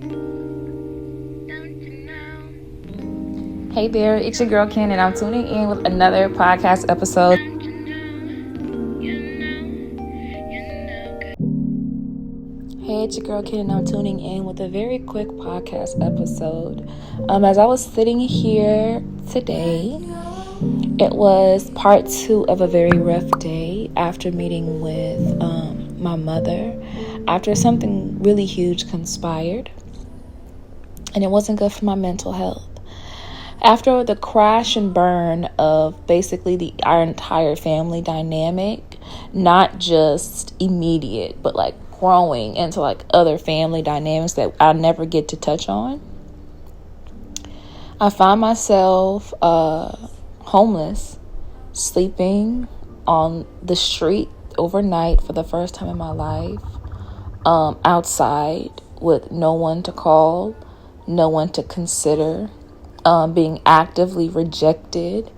Hey there, it's your girl Ken, and I'm tuning in with another podcast episode. Hey, it's your girl Ken, and I'm tuning in with a very quick podcast episode. As I was sitting here today, it was part 2 of a very rough day after meeting with my mother after something really huge conspired, and it wasn't good for my mental health. After the crash and burn of basically our entire family dynamic, not just immediate, but like growing into like other family dynamics that I'll never get to touch on, I find myself homeless, sleeping on the street overnight for the first time in my life, outside with no one to call, no one to consider. Being actively rejected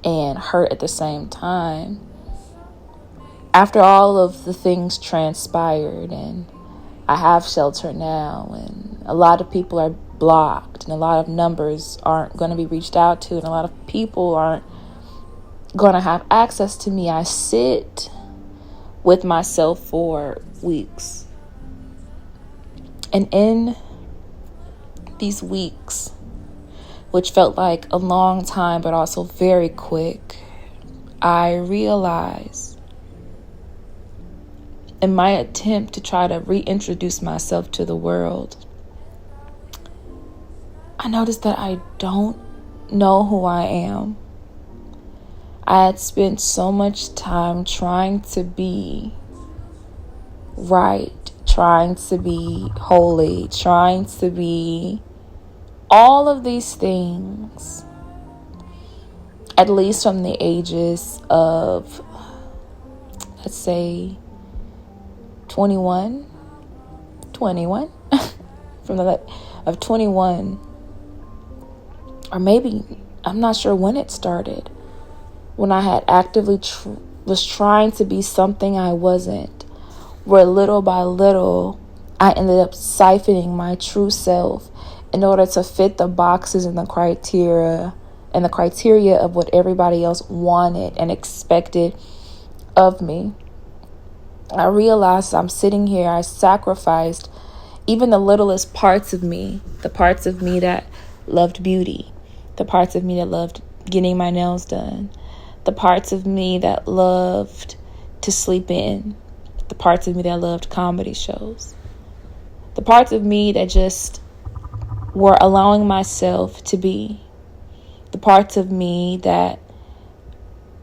and hurt at the same time. After all of the things transpired, and I have shelter now, and a lot of people are blocked, and a lot of numbers aren't going to be reached out to, and a lot of people aren't going to have access to me, I sit with myself for weeks. And in these weeks, which felt like a long time, but also very quick, I realized in my attempt to try to reintroduce myself to the world, I noticed that I don't know who I am. I had spent so much time trying to be right, trying to be holy, trying to be all of these things, at least from the ages of, let's say, 21, from the of 21, or maybe, I'm not sure when it started, when I had actively was trying to be something I wasn't, where little by little, I ended up siphoning my true self in order to fit the boxes and the criteria of what everybody else wanted and expected of me. I realized I'm sitting here, I sacrificed even the littlest parts of me, the parts of me that loved beauty, the parts of me that loved getting my nails done, the parts of me that loved to sleep in, the parts of me that loved comedy shows, the parts of me that just were allowing myself to be, the parts of me that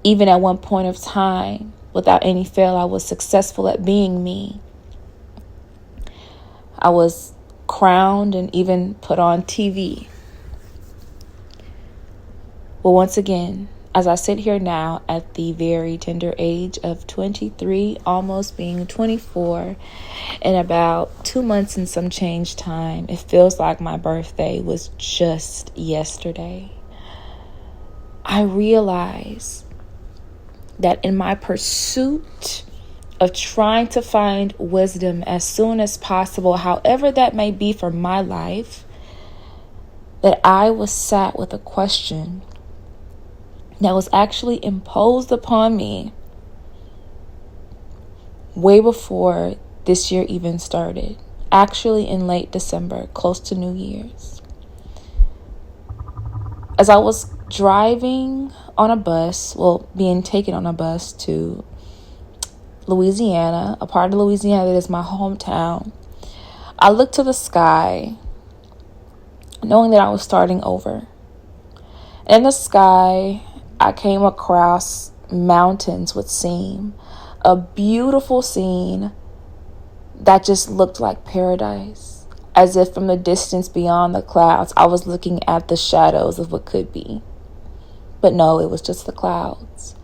even at one point of time, without any fail, I was successful at being me. I was crowned and even put on TV. Well, once again, as I sit here now at the very tender age of 23, almost being 24, in about 2 months and some change time, it feels like my birthday was just yesterday. I realize that in my pursuit of trying to find wisdom as soon as possible, however that may be for my life, that I was sat with a question that was actually imposed upon me way before this year even started, actually in late December, close to New Year's. As I was driving on a bus, being taken on a bus to Louisiana, a part of Louisiana that is my hometown, I looked to the sky, knowing that I was starting over. In the sky, I came across mountains would seem a beautiful scene that just looked like paradise, as if from the distance beyond the clouds, I was looking at the shadows of what could be. But no, it was just the clouds.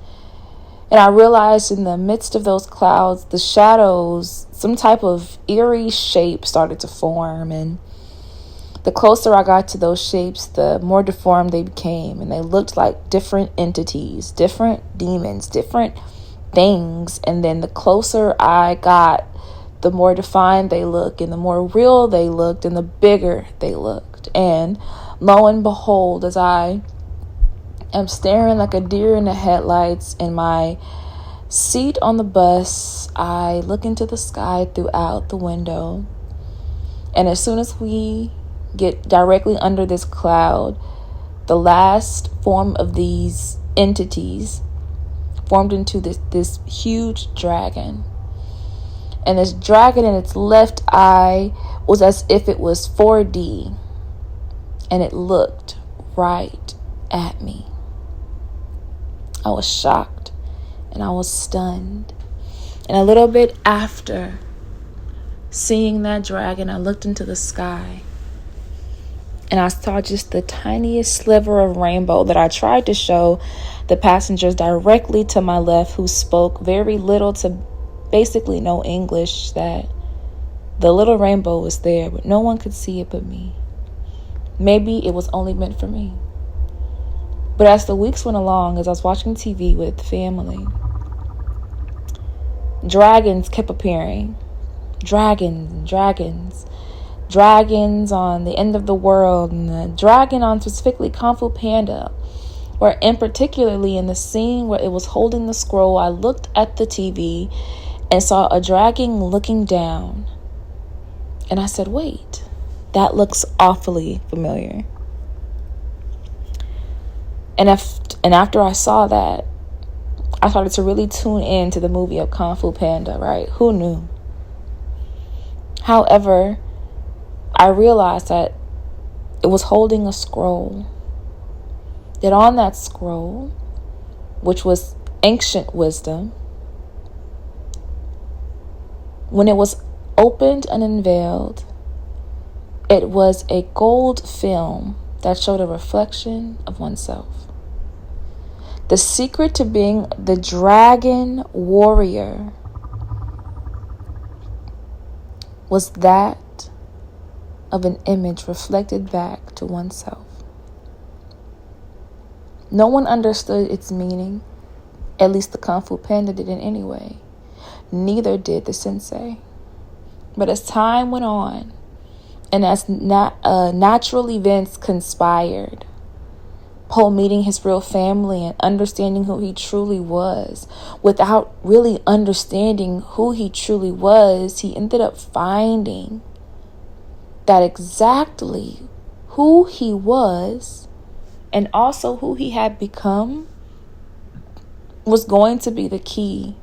And I realized in the midst of those clouds, the shadows, some type of eerie shape started to form, and the closer I got to those shapes, the more deformed they became, and they looked like different entities, different demons, different things. And then the closer I got the more defined they look, and the more real they looked, and the bigger they looked. And lo and behold, as I am staring like a deer in the headlights in my seat on the bus, I look into the sky throughout the window. And as soon as we get directly under this cloud, the last form of these entities formed into this huge dragon. And this dragon in its left eye was as if it was 4D. And it looked right at me. I was shocked and I was stunned. And a little bit after seeing that dragon, I looked into the sky and I saw just the tiniest sliver of rainbow that I tried to show the passengers directly to my left, who spoke very little to basically no English, that the little rainbow was there, but no one could see it but me. Maybe it was only meant for me. But as the weeks went along, as I was watching TV with family, dragons kept appearing. Dragons on the end of the world, and the dragon on specifically Kung Fu Panda, where in particularly in the scene where it was holding the scroll, I looked at the TV and saw a dragon looking down. And I said, wait, that looks awfully familiar. And after I saw that, I started to really tune in to the movie of Kung Fu Panda, right? Who knew? However, I realized that it was holding a scroll. That on that scroll, which was ancient wisdom, when it was opened and unveiled, it was a gold film that showed a reflection of oneself. The secret to being the dragon warrior was that of an image reflected back to oneself. No one understood its meaning, at least the Kung Fu Panda didn't anyway. Neither did the sensei. But as time went on, and as natural events conspired, Po meeting his real family and understanding who he truly was, without really understanding who he truly was, he ended up finding that exactly who he was and also who he had become was going to be the key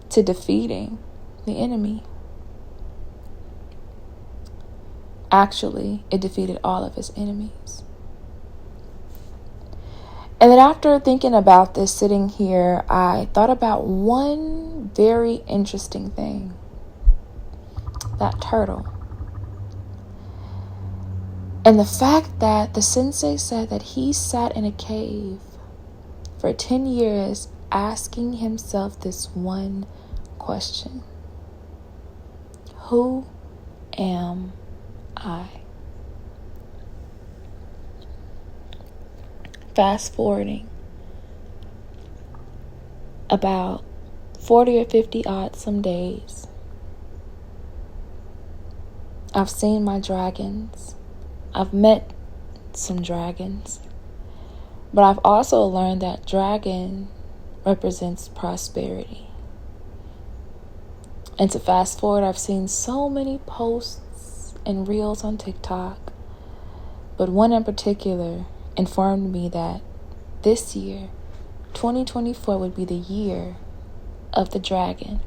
to defeating the enemy. Actually, it defeated all of his enemies. And then after thinking about this, sitting here, I thought about one very interesting thing. That turtle. And the fact that the sensei said that he sat in a cave for 10 years asking himself this one question. Who am I? Fast forwarding about 40 or 50 odd some days, I've seen my dragons. I've met some dragons. But I've also learned that dragon represents prosperity. And to fast forward, I've seen so many posts and reels on TikTok, but one in particular informed me that this year, 2024, would be the year of the dragon.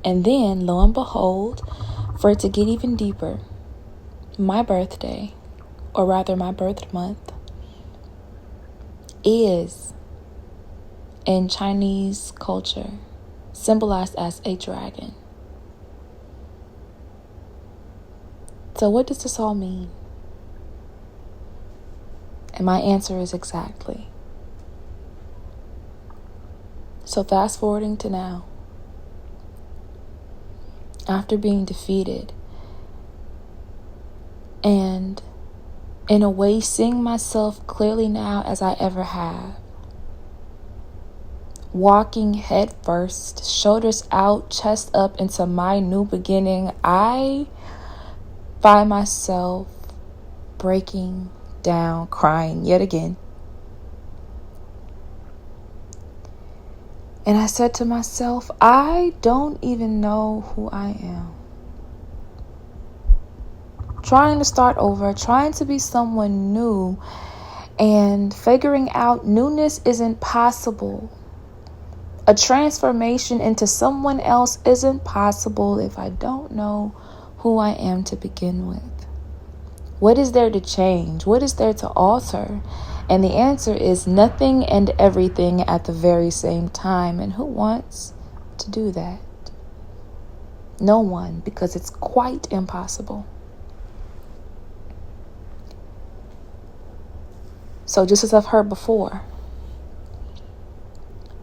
And then, lo and behold, for it to get even deeper, my birthday, or rather my birth month, is in Chinese culture symbolized as a dragon. So what does this all mean? And my answer is exactly. So fast forwarding to now, after being defeated and in a way seeing myself clearly now as I ever have, walking head first, shoulders out, chest up into my new beginning, I find myself breaking down, crying yet again. And I said to myself, I don't even know who I am. Trying to start over, trying to be someone new, and figuring out newness isn't possible. A transformation into someone else isn't possible if I don't know who I am to begin with. What is there to change? What is there to alter? And the answer is nothing and everything at the very same time. And who wants to do that? No one, because it's quite impossible. So just as I've heard before,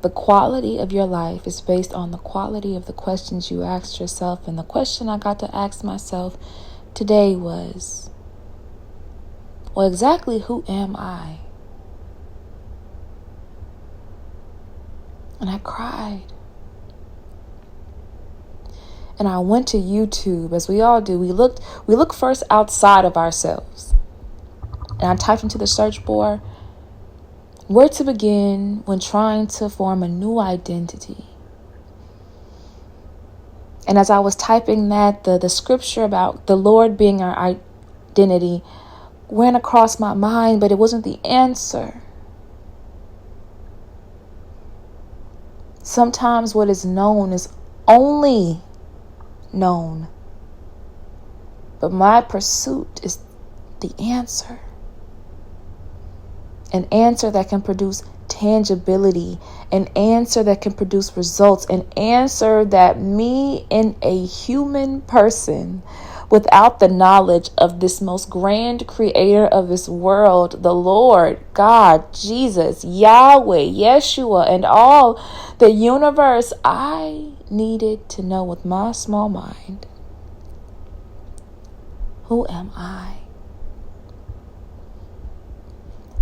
the quality of your life is based on the quality of the questions you asked yourself. And the question I got to ask myself today was, well, exactly who am I? And I cried. And I went to YouTube, as we all do. We look first outside of ourselves. And I typed into the search bar, where to begin when trying to form a new identity. And as I was typing that, the scripture about the Lord being our identity ran across my mind, but it wasn't the answer. Sometimes what is known is only known. But my pursuit is the answer. An answer that can produce tangibility, an answer that can produce results, an answer that me in a human person, without the knowledge of this most grand creator of this world, the Lord, God, Jesus, Yahweh, Yeshua, and all the universe, I needed to know with my small mind, who am I?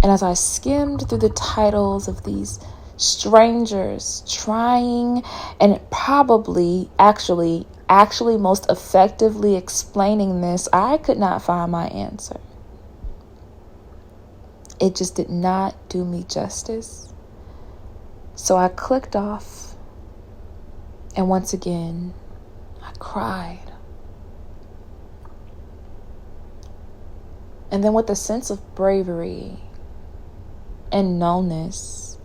And as I skimmed through the titles of these strangers trying and probably actually most effectively explaining this, I could not find my answer. It just did not do me justice. So I clicked off, and once again, I cried. And then with a sense of bravery and knownness,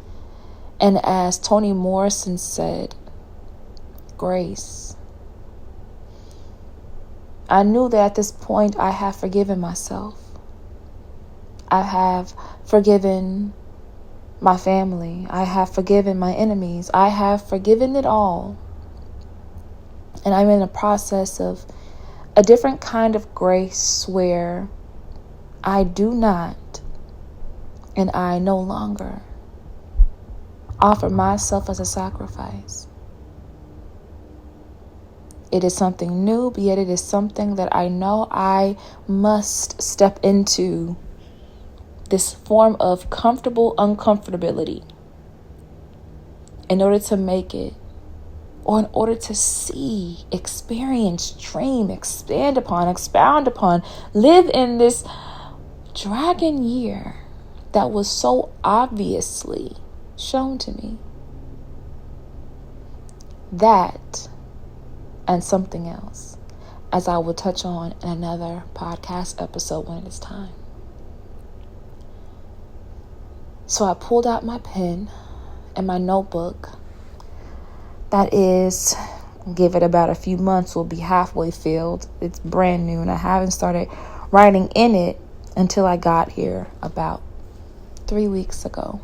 and as Toni Morrison said, grace, I knew that at this point I have forgiven myself. I have forgiven my family. I have forgiven my enemies. I have forgiven it all. And I'm in a process of a different kind of grace where I do not and I no longer offer myself as a sacrifice. It is something new, but yet it is something that I know I must step into, this form of comfortable uncomfortability, in order to make it, or in order to see, experience, dream, expand upon, expound upon, live in this dragon year that was so obviously shown to me. That and something else, as I will touch on in another podcast episode when it is time. So I pulled out my pen and my notebook. That is, give it about a few months, will be halfway filled. It's brand new, and I haven't started writing in it until I got here about 3 weeks ago.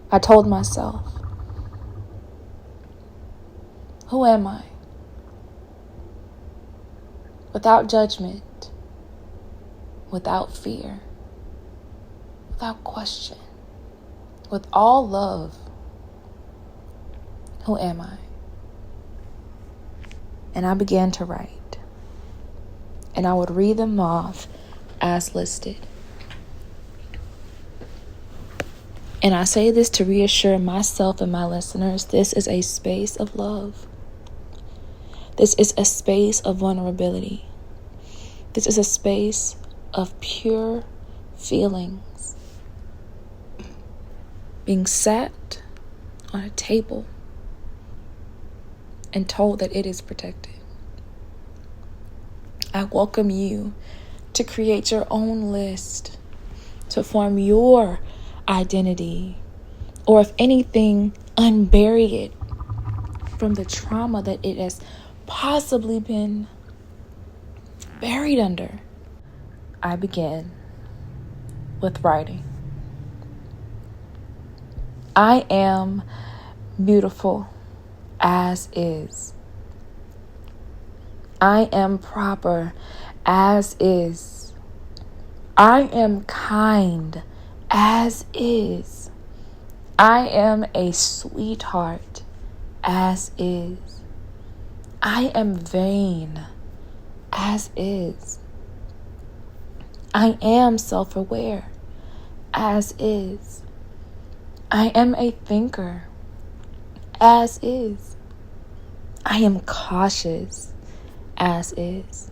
I told myself, who am I? Without judgment, without fear, without question, with all love, who am I? And I began to write. And I would read them off as listed. And I say this to reassure myself and my listeners, this is a space of love. This is a space of vulnerability. This is a space of pure feelings being sat on a table and told that it is protected. I welcome you to create your own list, to form your identity, or if anything, unbury it from the trauma that it has possibly been buried under. I begin with writing. I am beautiful as is. I am proper as is. I am kind as is. I am a sweetheart as is. I am vain as is. I am self-aware as is. I am a thinker as is. I am cautious as is.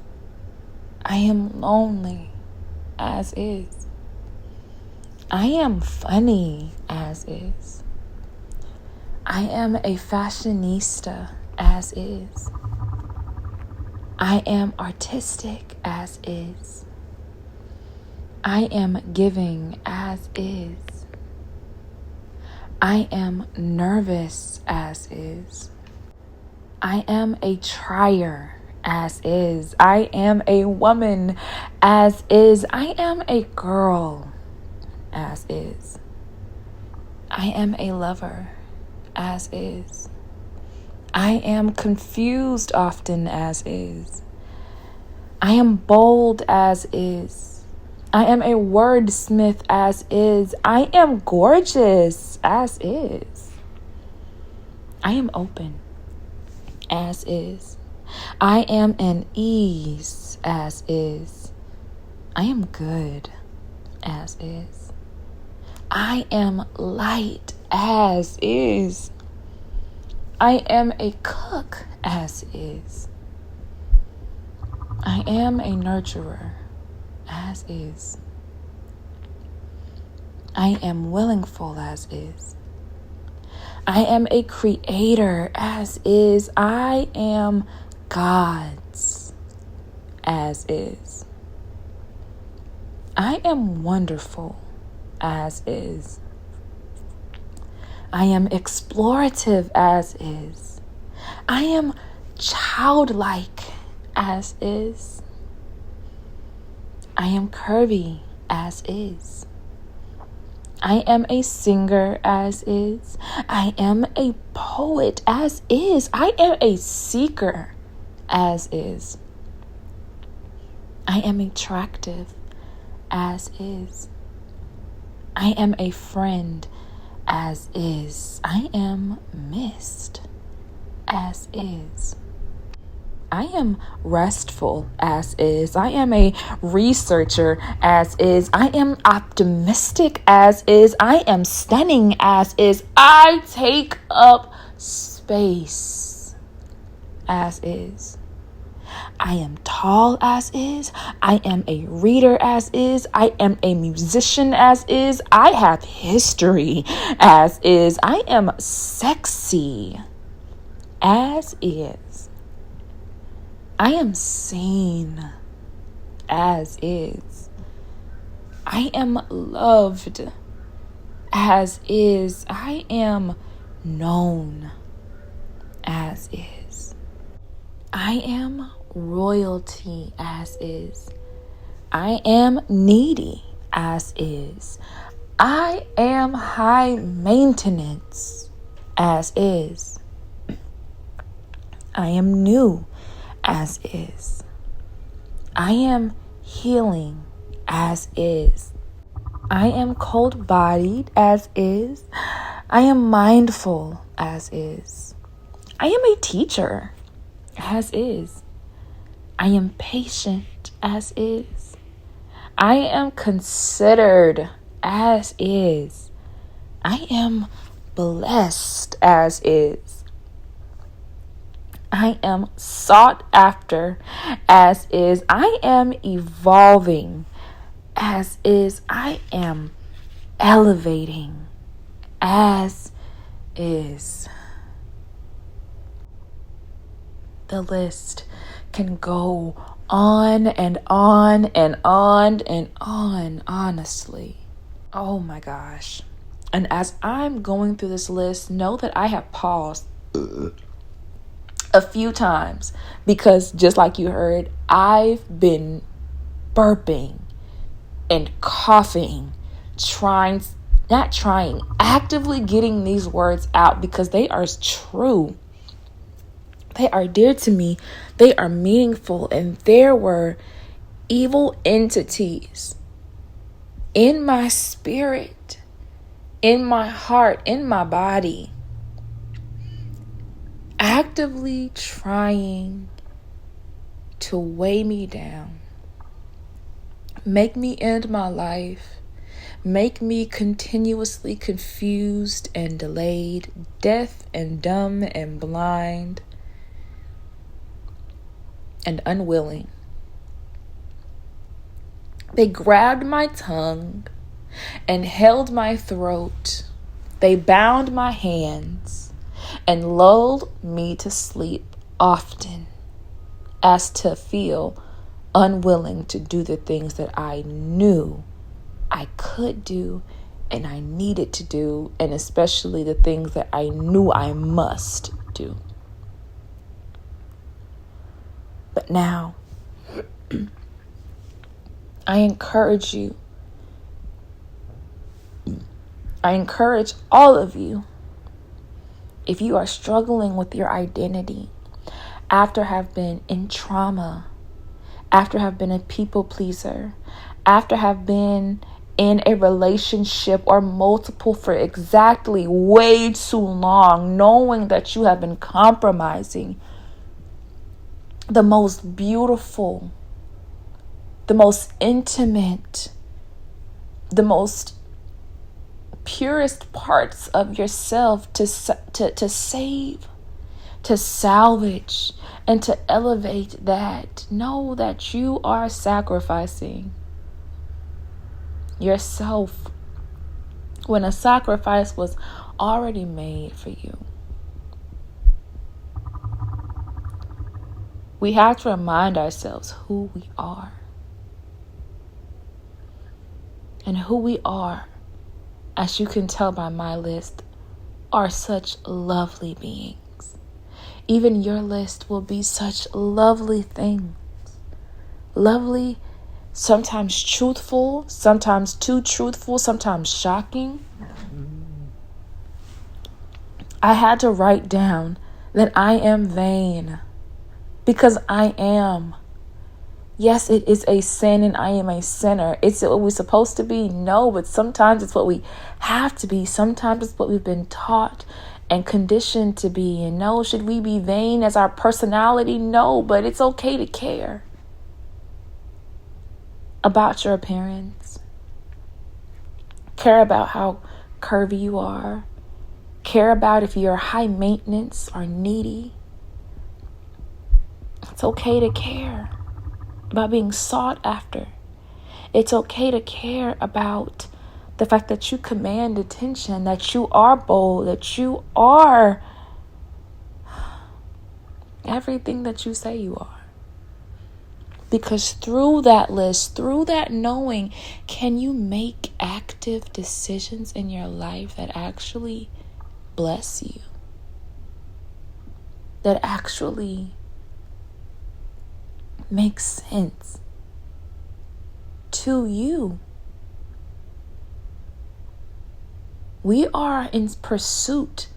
I am lonely as is. I am funny as is. I am a fashionista as is. I am artistic as is. I am giving as is. I am nervous as is. I am a trier as is. I am a woman as is. I am a girl as is. I am a lover as is. I am confused often as is. I am bold as is. I am a wordsmith as is. I am gorgeous as is. I am open as is. I am an ease as is. I am good as is. I am light as is. I am a cook as is. I am a nurturer as is. I am willingful as is. I am a creator as is. I am God's as is. I am wonderful as is. I am explorative as is. I am childlike as is. I am curvy as is. I am a singer as is. I am a poet as is. I am a seeker as is. I am attractive as is. I am a friend as is. I am missed as is. I am restful as is. I am a researcher as is. I am optimistic as is. I am stunning as is. I take up space as is. I am tall as is. I am a reader as is. I am a musician as is. I have history as is. I am sexy as is. I am seen as is. I am loved as is. I am known as is. I am royalty as is. I am needy as is. I am high maintenance as is. I am new as is. I am healing as is. I am cold-bodied as is. I am mindful as is. I am a teacher as is. I am patient as is. I am considered as is. I am blessed as is. I am sought after as is. I am evolving as is. I am elevating as is. The list can go on and on and on and on, honestly. Oh my gosh. And as I'm going through this list, know that I have paused a few times because, just like you heard, I've been burping and coughing, actively getting these words out because they are true. They are dear to me. They are meaningful. And there were evil entities in my spirit, in my heart, in my body, actively trying to weigh me down, make me end my life, make me continuously confused and delayed, deaf and dumb and blind and unwilling. They grabbed my tongue and held my throat. They bound my hands and lulled me to sleep often, as to feel unwilling to do the things that I knew I could do and I needed to do, and especially the things that I knew I must do. But now, I encourage you. I encourage all of you, if you are struggling with your identity, after have been in trauma, after have been a people pleaser, after have been in a relationship or multiple for exactly way too long, knowing that you have been compromising the most beautiful, the most intimate, the most purest parts of yourself to save, to salvage, and to elevate that. Know that you are sacrificing yourself when a sacrifice was already made for you. We have to remind ourselves who we are. And who we are, as you can tell by my list, are such lovely beings. Even your list will be such lovely things. Lovely, sometimes truthful, sometimes too truthful, sometimes shocking. I had to write down that I am vain, because I am. Yes, it is a sin and I am a sinner. Is it what we're supposed to be? No, but sometimes it's what we have to be. Sometimes it's what we've been taught and conditioned to be. And no, should we be vain as our personality? No, but it's okay to care about your appearance. Care about how curvy you are. Care about if you're high maintenance or needy. It's okay to care about being sought after. It's okay to care about the fact that you command attention, that you are bold, that you are everything that you say you are. Because through that list, through that knowing, can you make active decisions in your life that actually bless you? That actually makes sense to you. We are in pursuit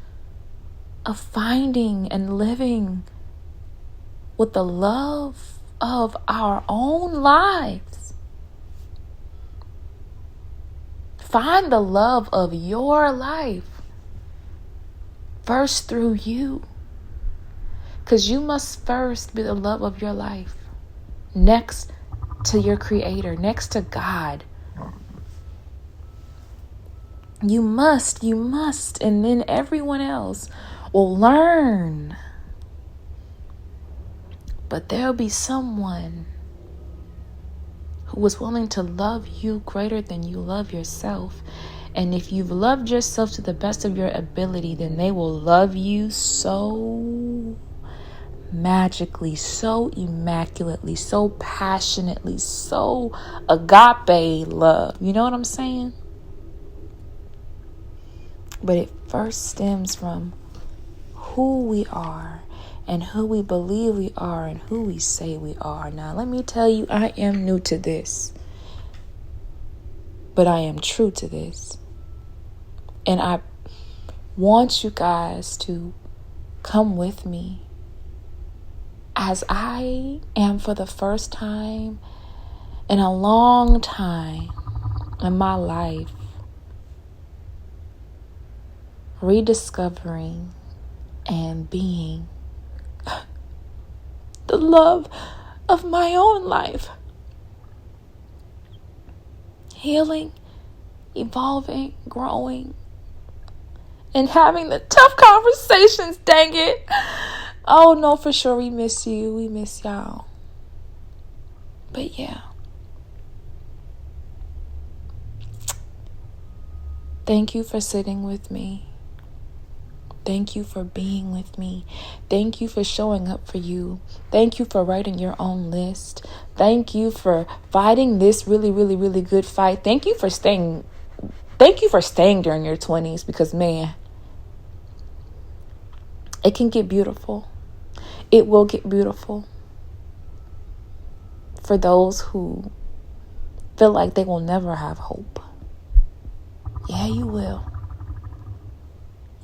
of finding and living with the love of our own lives. Find the love of your life first through you, because you must first be the love of your life, next to your Creator, next to God. You must. And then everyone else will learn. But there'll be someone who is willing to love you greater than you love yourself. And if you've loved yourself to the best of your ability, then they will love you so magically, so immaculately, so passionately, so agape love. You know what I'm saying? But it first stems from who we are and who we believe we are and who we say we are. Now, let me tell you, I am new to this, but I am true to this. And I want you guys to come with me as I am, for the first time in a long time in my life, rediscovering and being the love of my own life. Healing, evolving, growing, and having the tough conversations, dang it. Oh, no, for sure, we miss you. We miss y'all. But yeah. Thank you for sitting with me. Thank you for being with me. Thank you for showing up for you. Thank you for writing your own list. Thank you for fighting this really, really, really good fight. Thank you for staying during your 20s, because, man, it can get beautiful. It will get beautiful for those who feel like they will never have hope. Yeah, you will.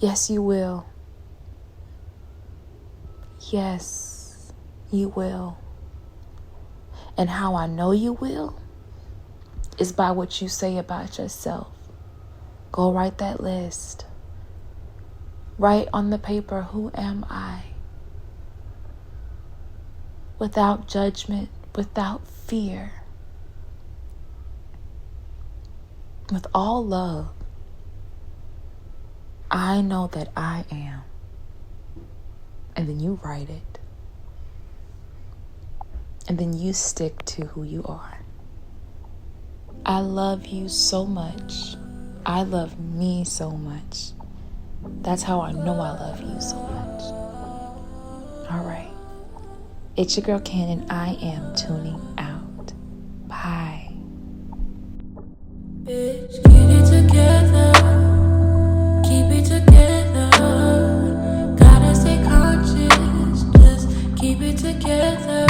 Yes, you will. Yes, you will. And how I know you will is by what you say about yourself. Go write that list. Write on the paper, who am I? Without judgment, without fear. With all love. I know that I am. And then you write it. And then you stick to who you are. I love you so much. I love me so much. That's how I know I love you so much. All right. It's your girl Cannon. I am tuning out. Bye. Bitch, get it together. Keep it together. Gotta stay conscious. Just keep it together.